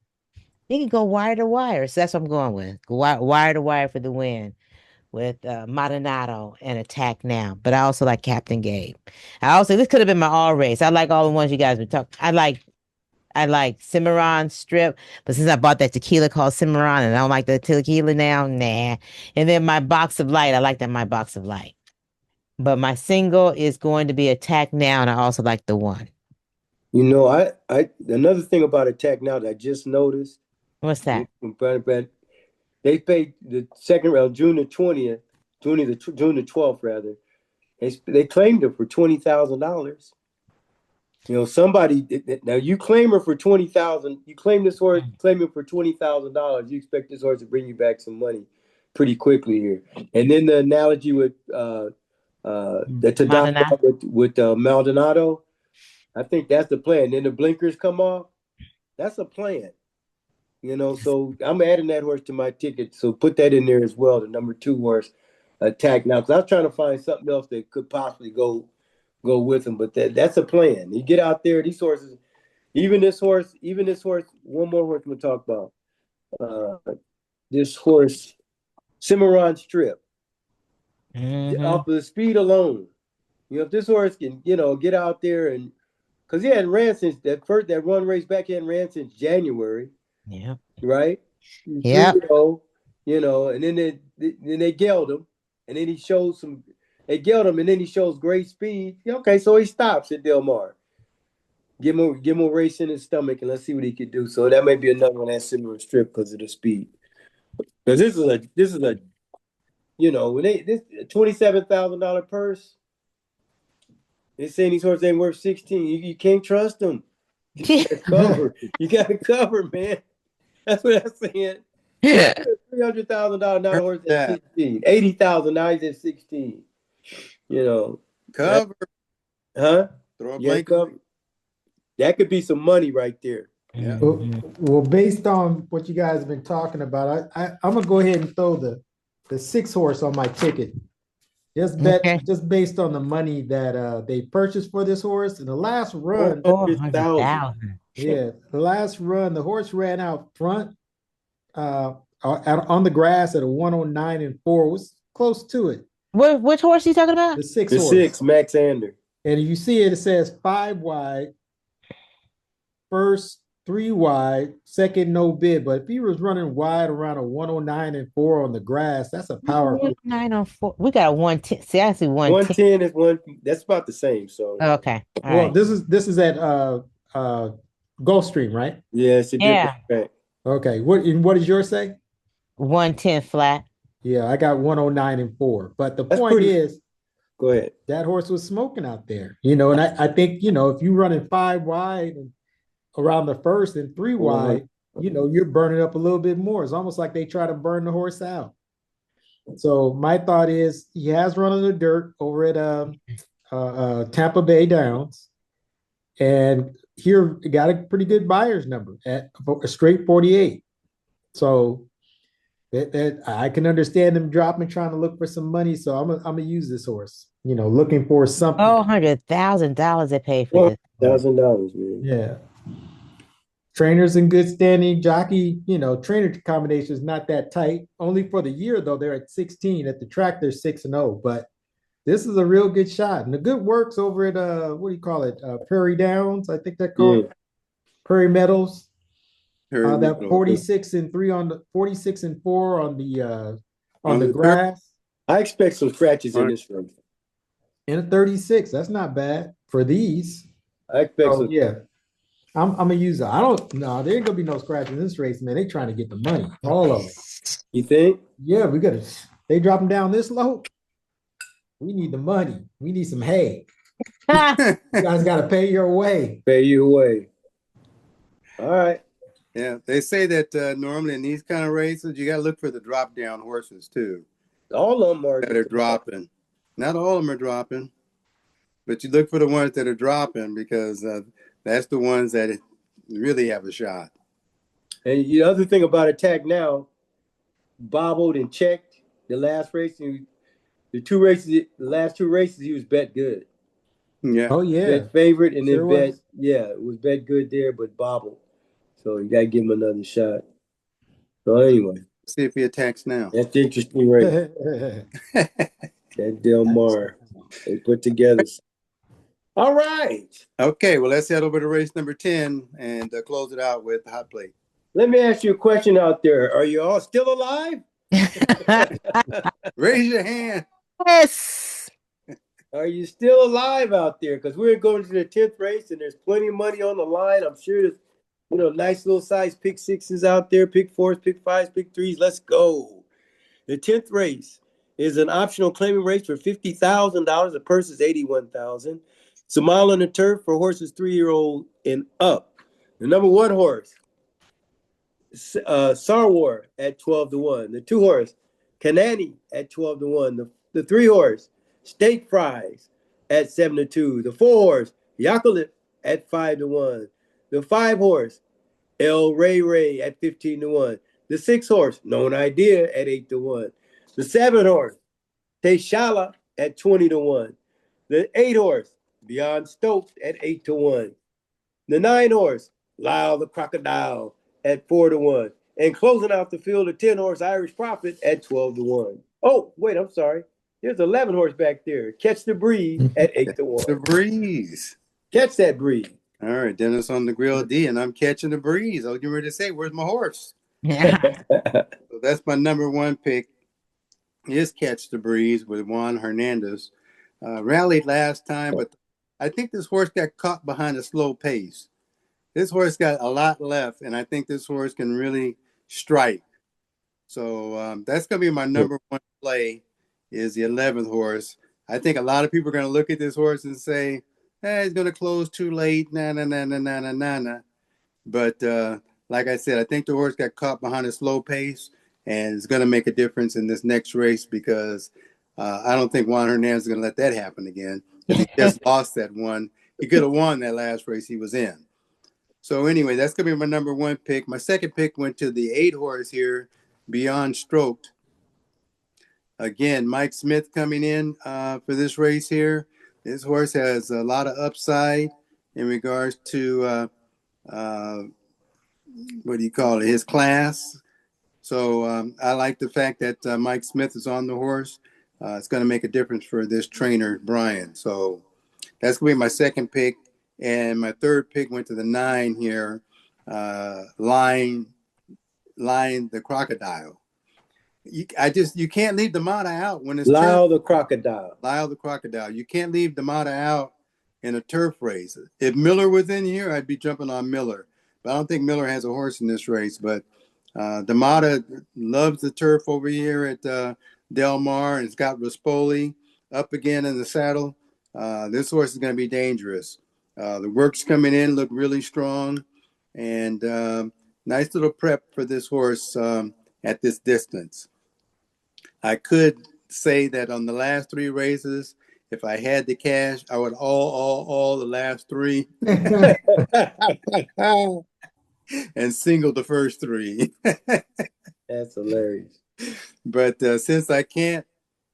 He can go wire to wire. So that's what I'm going with. Go wire to wire for the win with Maldonado and Attack Now. But I also like Captain Gabe. This could have been my all race. I like all the ones you guys been talking. I like Cimarron Strip, but since I bought that tequila called Cimarron and I don't like the tequila now, nah. And then my Box of Light, I like that my Box of Light. But my single is going to be Attack Now, and I also like the one. I another thing about Attack Now that I just noticed. What's that? They paid the second round June the 20th, June the 12th rather. They claimed her for $20,000. Somebody now you claim her for $20,000. You claim this horse, claim it for $20,000. You expect this horse to bring you back some money pretty quickly here. And then the analogy with the Tadaka with Maldonado, I think that's the plan. Then the blinkers come off. That's a plan. So I'm adding that horse to my ticket. So put that in there as well. The number 2 horse, Attack Now, because I was trying to find something else that could possibly go with him. But that's a plan. You get out there, these horses, even this horse, one more horse we'll talk about. This horse, Cimarron Strip. Mm-hmm. Off of the speed alone. If this horse can, get out there and because he hadn't ran since that run race back, he hadn't ran since January. Yeah. Right? Yeah. And then they gelled him, and then he shows they gelled him, and then he shows great speed. Okay, so he stops at Del Mar. Give him a race in his stomach, and let's see what he can do. So that may be another one that's similar strip because of the speed. Because this is a when this $27,000 purse. They're saying these horses ain't worth 16. You can't trust them. You gotta cover, man. That's what I'm saying. Yeah. $300,000 now horse at 16. 80,000 now he's at 16. Cover. Huh? Throw a blanket. Cover. That could be some money right there. Yeah. Well, based on what you guys have been talking about, I'm gonna go ahead and throw the 6 horse on my ticket. Just based on the money that they purchased for this horse in the last run. 400,000. Yeah, the last run, the horse ran out front on the grass at a 109 4. Was close to it. Which horse are you talking about? The 6 horse. 6, Max Ander. And you see it says 5 wide, first 3 wide, second no bid. But if he was running wide around a 109 4 on the grass, that's a powerful. 904. We got a 110. See, I see 110 is one. That's about the same. So okay. All right. This is at Gulfstream, right? Yeah, it's a different track. Okay. What does yours say? 110 flat. Yeah, I got 109 4. But the point is, go ahead. That horse was smoking out there, and I think, if you running 5 wide and around the first and 3 wide, you're burning up a little bit more. It's almost like they try to burn the horse out. So my thought is he has run in the dirt over at Tampa Bay Downs, and here got a pretty good buyer's number at a straight 48. So that I can understand them dropping, trying to look for some money. So I'm gonna use this horse, looking for something. $100,000 they pay for this. $1,000, man. Yeah. Trainers in good standing, jockey, trainer combination is not that tight. Only for the year though, they're at 16. At the track, they're 6-0. But this is a real good shot. And the good works over at what do you call it? Prairie Downs, I think they're Yeah. called Prairie Meadows. Her That middle. 46-3 on the 46-4 on the the grass. I expect some scratches in this race. And a 36. That's not bad for these. I expect Oh some. yeah. I'm gonna use it. I don't no, there ain't gonna be no scratch in this race, man. They trying to get the money, all of it. You think? Yeah, we gotta they drop them down this low. We need the money. We need some hay. You guys gotta pay your way. Pay you away. All right. Yeah, they say that normally in these kind of races, you got to look for the drop down horses too. All of them are That are dropping. Not all of them are dropping, but you look for the ones that are dropping because that's the ones that really have a shot. And the other thing about Attack Now, bobbled and checked the last race. The last two races, he was bet good. Yeah. Oh yeah. Bet favorite and Sure then bet, was. yeah, it was bet good there, but bobbled. So you gotta give him another shot. So anyway, See if he attacks now. that's the interesting race. That Del Mar they put together. All right. Okay, well, let's head over to race number 10 and close it out with the hot plate. Let me ask you a question out there. Are you all still alive? Raise your hand. Yes. Are you still alive out there? Because we're going to the 10th race and there's plenty of money on the line. I'm sure there's nice little size pick sixes out there, pick fours, pick fives, pick threes. Let's go. The 10th race is an optional claiming race for $50,000. The purse is $81,000. It's a mile on the turf for horses 3-year-old and up. The number 1 horse, Sarwar at 12-1. The 2 horse, Kanani at 12-1. The 3 horse, Steak Fries at 7-2. The 4 horse, Yakulip at 5-1. The 5 horse, El Ray at 15-1. The 6 horse, Known Idea at 8-1. The 7 horse, Teshala at 20-1. The 8 horse, Beyond Stoked at 8-1. The 9 horse, Lyle the Crocodile at 4-1. And closing out the field, the 10 horse, Irish Prophet at 12-1. Oh, wait, I'm sorry. There's 11 horse back there. Catch the Breeze at 8-1. The breeze. Catch that breeze. All right, Dennis on the grill D, and I'm catching the breeze. I was getting ready to say, where's my horse? Yeah. So that's my number 1 pick. Is Catch the Breeze with Juan Hernandez. Rallied last time, but I think this horse got caught behind a slow pace. This horse got a lot left, and I think this horse can really strike. So that's going to be my number 1 play is the 11th horse. I think a lot of people are going to look at this horse and say, he's going to close too late, nah. But like I said, I think the horse got caught behind a slow pace, and it's going to make a difference in this next race because I don't think Juan Hernandez is going to let that happen again. He just lost that one. He could have won that last race he was in. So anyway, that's going to be my number 1 pick. My second pick went to the 8 horse here, Beyond Stroked. Again, Mike Smith coming in for this race here. This horse has a lot of upside in regards to what do you call it, his class. So I like the fact that Mike Smith is on the horse. It's going to make a difference for this trainer, Brian. So that's going to be my second pick. And my third pick went to the 9 here, Lion the Crocodile. You can't leave D'Amata out when it's Lyle the Crocodile. Lyle the Crocodile. You can't leave D'Amata out in a turf race. If Miller was in here, I'd be jumping on Miller. But I don't think Miller has a horse in this race. But D'Amata loves the turf over here at Del Mar, and it's got Rispoli up again in the saddle. This horse is going to be dangerous. The works coming in look really strong, and nice little prep for this horse at this distance. I could say that on the last 3 races, if I had the cash, I would all the last 3 and single the first 3. That's hilarious. But since I can't,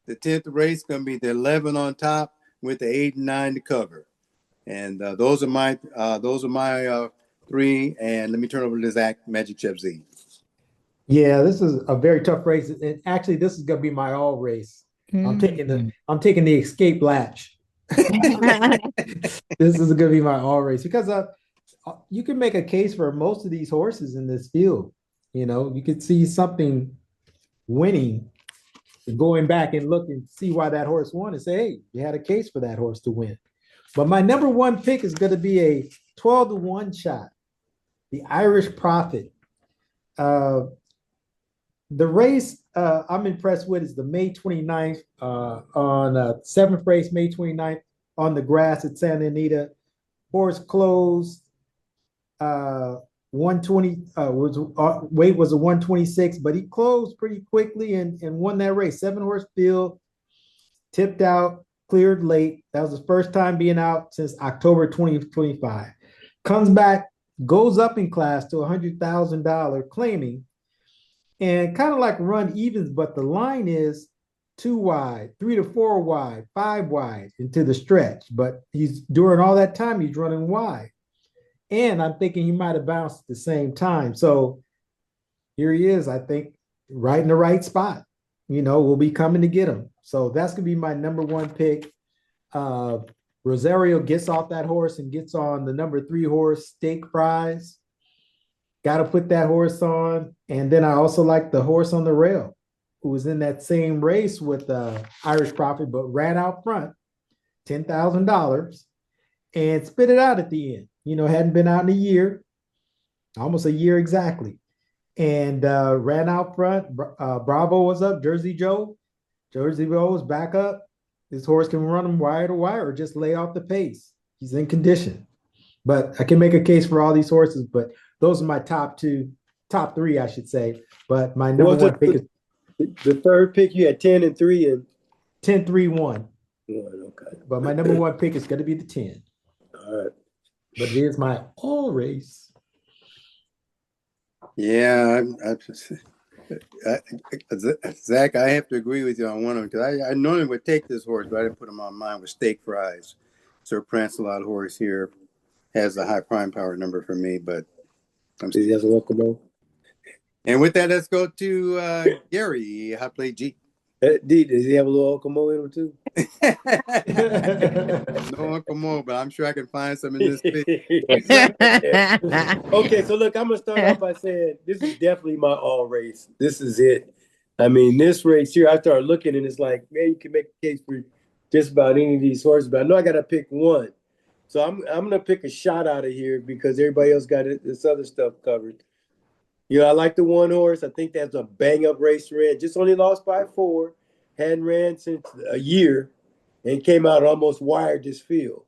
the 10th race is going to be the 11 on top with the 8 and 9 to cover. And those are my 3. And let me turn over to Zach, Magic Chef Z. Yeah, this is a very tough race. And actually, this is going to be my all race. I'm taking the escape latch. This is gonna be my all race because you can make a case for most of these horses in this field. You know, you could see something winning, going back and look and see why that horse won and say, hey, you had a case for that horse to win. But my number one pick is going to be a 12-1 shot, the Irish Prophet. The race I'm impressed with is the May 29th on seventh race, May 29th on the grass at Santa Anita. Horse closed 120 weight was a 126, but he closed pretty quickly and won that race. 7-horse field, tipped out, cleared late. That was his first time being out since October 2025. Comes back, goes up in class to $100,000 claiming, and kind of like run evens, but the line is 2 wide, 3 to 4 wide, 5 wide into the stretch. But he's during all that time, he's running wide. And I'm thinking he might have bounced at the same time. So here he is, I think, right in the right spot. You know, we'll be coming to get him. So that's going to be my number one pick. Rosario gets off that horse and gets on the number 3 horse, Steak Fries. Got to put that horse on. And then I also like the horse on the rail, who was in that same race with Irish Prophet, but ran out front, $10,000, and spit it out at the end. You know, hadn't been out in a year, almost a year exactly. And ran out front. Bravo was up, Jersey Joe. Jersey Joe was back up. This horse can run him wire to wire or just lay off the pace. He's in condition. But I can make a case for all these horses, but those are my top 3, I should say. But my number one pick is the third pick. You had 10 and 3 and 10, 3, 1. Okay. But my number one pick is going to be the 10. All right. But it is my all race. Yeah, Zach, I have to agree with you on one of them because I normally would take this horse, but I didn't put him on mine with Steak Fries. Sir Prancelot horse here has a high prime power number for me, but he has a locomotive. And with that, let's go to Gary, Hot Plate G. D, does he have a little Uncle in him too? No Uncle Mo, but I'm sure I can find some in this pick. Okay, so look, I'm gonna start off by saying this is definitely my all race. This is it. I mean, this race here, I started looking and it's like, man, you can make a case for just about any of these horses, but I know I gotta pick one. So I'm gonna pick a shot out of here because everybody else got this other stuff covered. You know, I like the 1 horse. I think that's a bang-up race ran. Just only lost by 4. Hadn't ran since a year and came out and almost wired this field.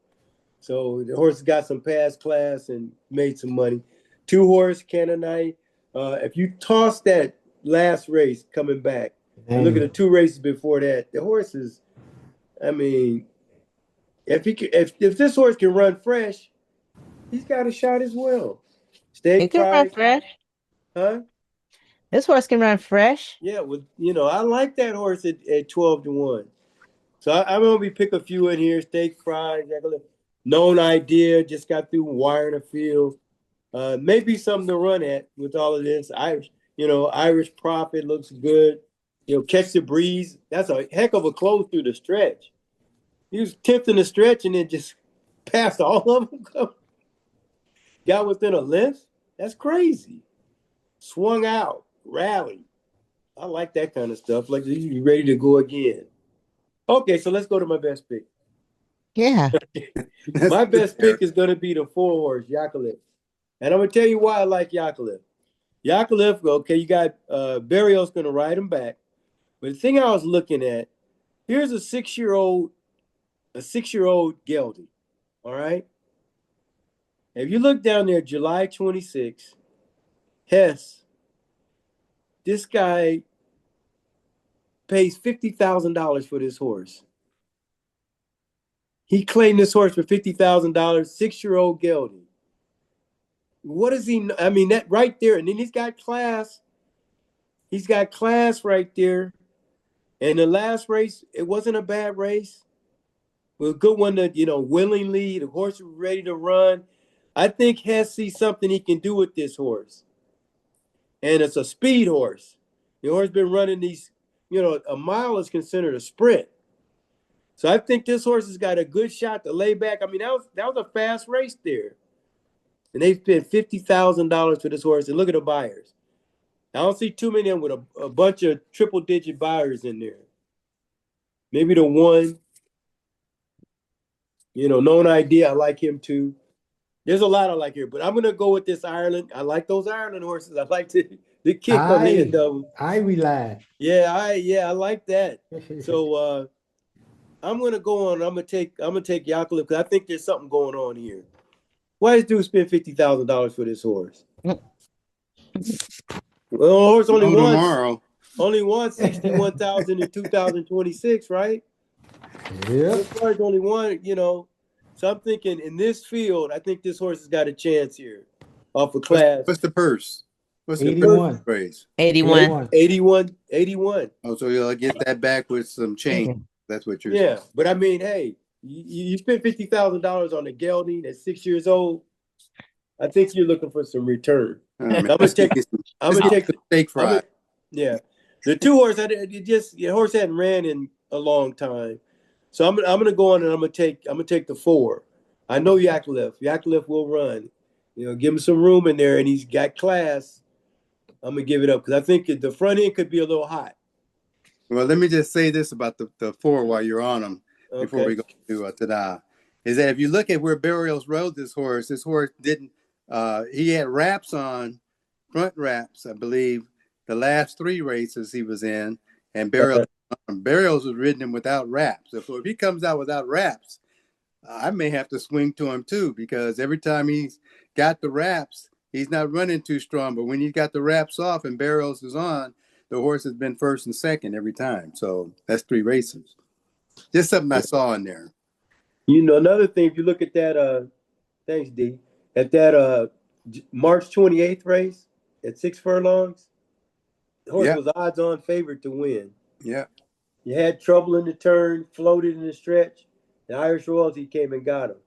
So the horse got some past class and made some money. 2 horse, Canaanite. If you toss that last race coming back, and look at the 2 races before that, the horse is, I mean, if this horse can run fresh, he's got a shot as well. He can run fresh. Huh? This horse can run fresh. Yeah, I like that horse at 12-1. So I'm gonna pick a few in here. Steak Fries, Known Idea, just got through wiring the field. Maybe something to run at with all of this. Irish Prophet looks good. Catch the Breeze. That's a heck of a close through the stretch. He was 10th in the stretch and then just passed all of them. Got within a length. That's crazy. Swung out, rallied. I like that kind of stuff. Like you ready to go again. Okay, so let's go to my best pick. Yeah. My best pick is going to be the 4 horse, Yakalif. And I'm going to tell you why I like Yakalif. Yakalif, okay, you got Barrios going to ride him back. But the thing I was looking at, here's a 6-year-old gelding, all right? If you look down there, July 26th, Hess, this guy pays $50,000 for this horse. He claimed this horse for $50,000, 6-year-old gelding. What is he? I mean, that right there. And then he's got class. He's got class right there. And the last race, it wasn't a bad race. It was a good one to, willingly. The horse was ready to run. I think Hess sees something he can do with this horse. And it's a speed horse. The horse been running these a mile is considered a sprint. So I think this horse has got a good shot to lay back. I mean, that was a fast race there. And they spent $50,000 for this horse. And look at the buyers. I don't see too many of them with a bunch of triple-digit buyers in there. Maybe the one, Known Idea. I like him too. There's a lot I like here, but I'm going to go with this Ireland. I like those Ireland horses. I like the kick on the end of them. I rely. Yeah, I like that. So I'm going to go on. I'm going to take Yakult because I think there's something going on here. Why does dude spend $50,000 for this horse? Well, the horse only won 61,000 in 2026, right? Yeah. This horse only won, So I'm thinking in this field, I think this horse has got a chance here off of class. What's the purse? What's 81. the purse raise? 81. 81. Oh, so you'll get that back with some change. That's what you're saying. Yeah, but I mean, hey, you spent $50,000 on a gelding at 6 years old. I think you're looking for some return. I'm gonna take the steak fry. Yeah, the two horse. The horse hadn't ran in a long time, so I'm gonna go on and I'm gonna take the 4. I know Yakult. Yakult will run. Give him some room in there, and he's got class. I'm gonna give it up because I think the front end could be a little hot. Well, let me just say this about the 4 while you're on them before we go to Tada. Is that if you look at where Burials rode this horse didn't. He had wraps on, front wraps, I believe, the last 3 races he was in, and Burials was ridden him without wraps. So if he comes out without wraps, I may have to swing to him too, because every time he's got the wraps, he's not running too strong. But when he's got the wraps off and Burials is on, the horse has been first and second every time. So that's 3 races. Just something I saw in there. Another thing, if you look at that, thanks, D. At that March 28th race at 6 furlongs, the horse was odds-on favorite to win. Yeah. You had trouble in the turn, floated in the stretch, and Irish Royalty came and got him.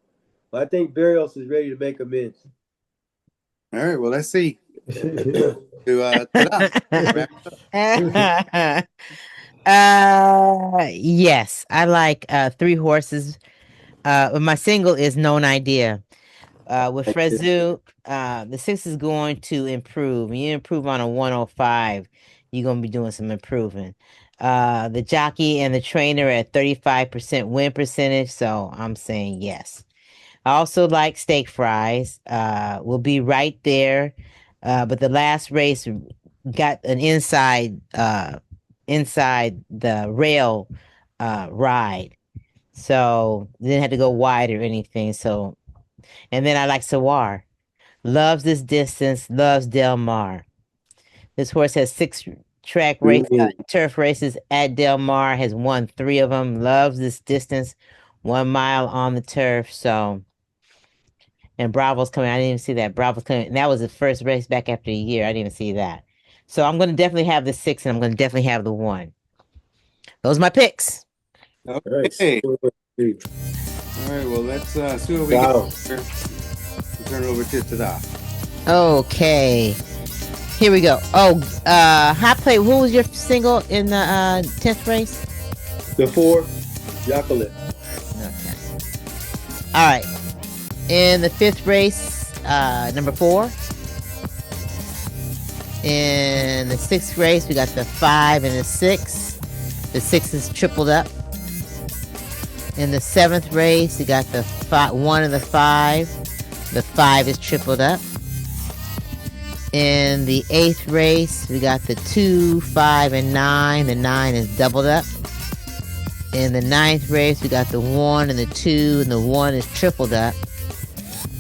But I think Burials is ready to make amends. All right, well, let's see. Yes, I like 3 horses. My single is Known Idea. With Frezu, the 6 is going to improve. You improve on a 105, you're going to be doing some improving. The jockey and the trainer at 35% win percentage, so I'm saying yes. I also like Steak Fries. Will be right there, but the last race got an inside the rail ride, so didn't have to go wide or anything. So. And then I like Sawar. Loves this distance, loves Del Mar. This horse has 6 track race, turf races at Del Mar, has won 3 of them, loves this distance, 1 mile on the turf. So, and Bravo's coming. I didn't even see that. Bravo's coming. And that was the first race back after a year. I didn't even see that. So I'm going to definitely have the 6 and I'm going to definitely have the 1. Those are my picks. Okay. All right, well, let's see what we got here. We'll turn it over to Tada. Okay. Here we go. Oh, Hot Plate, who was your single in the 10th race? The 4, Yakult. Okay. All right. In the 5th race, number 4. In the 6th race, we got the 5 and the 6. The 6 is tripled up. In the 7th race, we got the 1 and the 5. The 5 is tripled up. In the 8th race, we got the 2, 5, and 9. The 9 is doubled up. In the 9th race, we got the 1 and the 2, and the 1 is tripled up.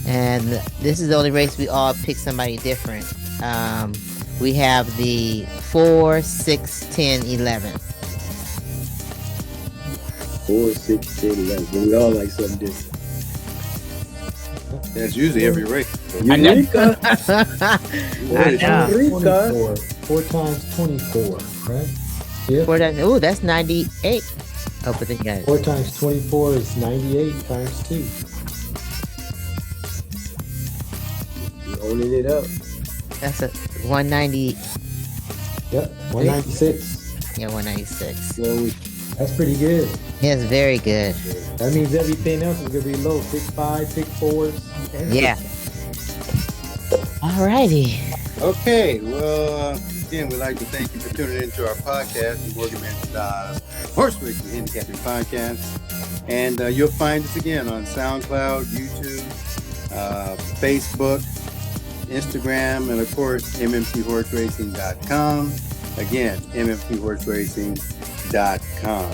And this is the only race we all pick somebody different. We have the 4, 6, 10, 11. 4, 6, 10, 11. We all like something different. That's usually every race. I know. I know. 24. 4 times 24, right? Yeah. 4 times. Ooh, that's 98. Oh, but then you got it. 4 times 24 is 98 times 2. You're owning it up. That's a 190. Yep, 196. Yeah, 196. So That's pretty good. Yes, very good. That means everything else is gonna be low. 6.5, 6.4s. and Yeah. All righty. Okay, well, again, we'd like to thank you for tuning into our podcast, the Morgan Men's Horse Racing Handicapping Podcast. And you'll find us again on SoundCloud, YouTube, Facebook, Instagram, and of course, mmphorseracing.com. Again, mmphorseracing.com.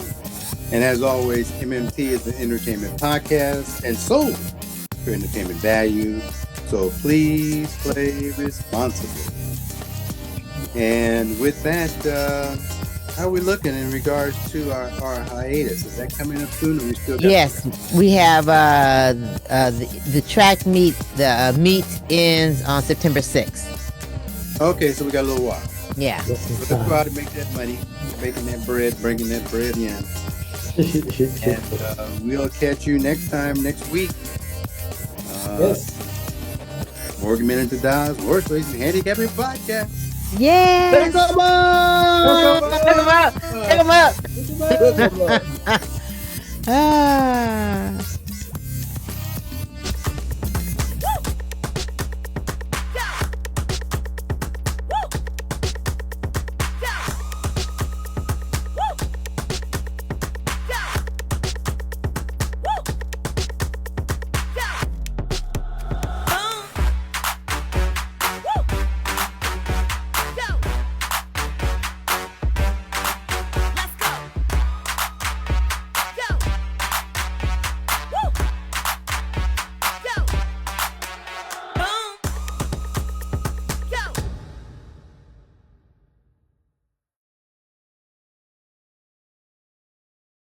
And as always, MMT is an entertainment podcast and sold for entertainment value. So please play responsibly. And with that, how are we looking in regards to our hiatus? Is that coming up soon, or we still got Yes, we have the track meet. The meet ends on September 6th. Okay, so we got a little while. Yeah. Just in Let's time. go out and make that money, making that bread, bringing that bread in. And we'll catch you next time, next week. Yes. Morgan Minute to Dodge, Horse Racing Handicapping Podcast. Yes. Pick 'em up! Pick 'em up. Pick 'em up. Pick 'em up! Ah.